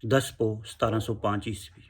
10 पो 1705 ईस्वी।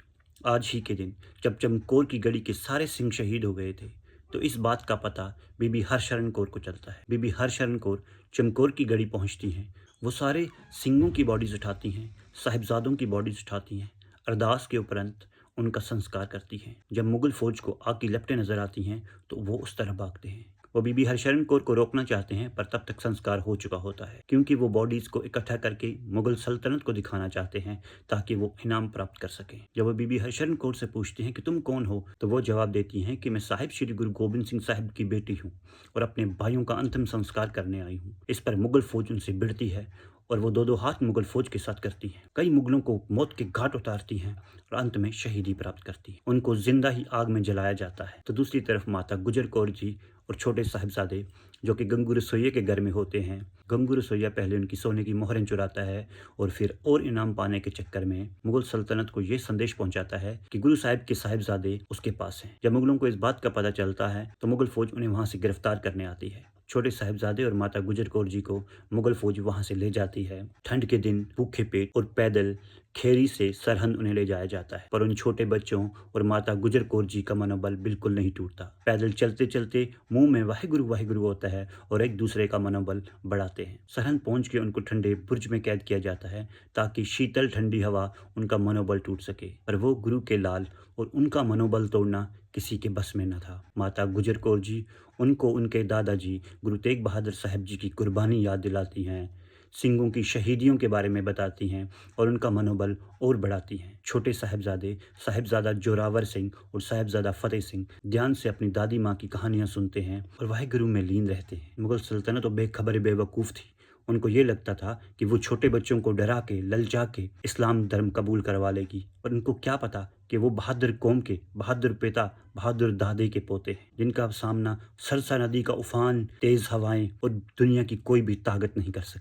आज ही के दिन जब चमकौर की गढ़ी के सारे सिंह शहीद हो गए थे, तो इस बात का पता बीबी हरशरण कौर को चलता है। बीबी हरशरण कौर चमकौर की गढ़ी पहुंचती हैं। वो सारे सिंहों की बॉडीज उठाती हैं, साहिबजादों की बॉडीज उठाती हैं। अरदास के उपरंत उनका संस्कार करती हैं। जब मुगल फौज को आग की लपटें नजर आती हैं, तो वो उस तरफ भागते हैं। वो बीबी हरशरण कौर को रोकना चाहते हैं, पर तब तक संस्कार हो चुका होता है, क्योंकि वो बॉडीज को इकट्ठा करके मुगल सल्तनत को दिखाना चाहते हैं, ताकि वो इनाम प्राप्त कर सकें। जब वो बीबी हरशरण कौर से पूछते हैं कि तुम कौन हो, तो वो जवाब देती हैं कि मैं साहिब श्री गुरु गोबिंद सिंह साहिब की बेटी हूँ और अपने भाइयों का अंतिम संस्कार करने आई हूँ। इस पर मुगल फौज उनसे भिड़ती है और वो दो दो हाथ मुगल फौज के साथ करती हैं। कई मुगलों को मौत के घाट उतारती हैं और अंत में शहीदी प्राप्त करती हैं। उनको जिंदा ही आग में जलाया जाता है। तो दूसरी तरफ माता गुजर कौर जी और छोटे साहिबजादे, जो कि गंगू रसोइये के घर में होते हैं। गंगू रसोइया पहले उनकी सोने की मोहरें चुराता है और फिर और इनाम पाने के चक्कर में मुगल सल्तनत को ये संदेश पहुंचाता है कि गुरु साहिब के साहिबजादे उसके पास हैं। जब मुगलों को इस बात का पता चलता है, तो मुगल फौज उन्हें वहां से गिरफ्तार करने आती है। छोटे साहिबजादे और माता गुजर कौर जी को मुगल फौज वहां से ले जाती है। ठंड के दिन भूखे पेट और पैदल खेरी से सरहंद उन्हें ले जाया जाता है, पर उन छोटे बच्चों और माता गुजर कौर जी का मनोबल बिल्कुल नहीं टूटता। पैदल चलते चलते मुंह में वाहिगुरु वाहिगुरु होता है और एक दूसरे का मनोबल बढ़ाते हैं। सरहंद पहुंच के उनको ठंडे बुर्ज में कैद किया जाता है, ताकि शीतल ठंडी हवा उनका मनोबल टूट सके। पर वो गुरु के लाल और उनका मनोबल तोड़ना किसी के बस में न था। माता गुजर कौर जी उनको उनके दादाजी गुरु तेग बहादुर साहब जी की कुर्बानी याद दिलाती हैं, सिंहों की शहीदियों के बारे में बताती हैं और उनका मनोबल और बढ़ाती हैं। छोटे साहिबजादे साहिबजादा जोरावर सिंह और साहिबजादा फतेह सिंह ध्यान से अपनी दादी माँ की कहानियाँ सुनते हैं और वाहिगुरु में लीन रहते हैं। मुगल सल्तनत तो बेखबर बेवकूफ़ थी। उनको ये लगता था कि वो छोटे बच्चों को डरा के ललचा के इस्लाम धर्म कबूल करवा लेगी, पर उनको क्या पता कि वो बहादुर कौम के बहादुर पिता बहादुर दादे के पोते हैं, जिनका सामना सरसा नदी का उफान, तेज हवाएं और दुनिया की कोई भी ताकत नहीं कर सकती।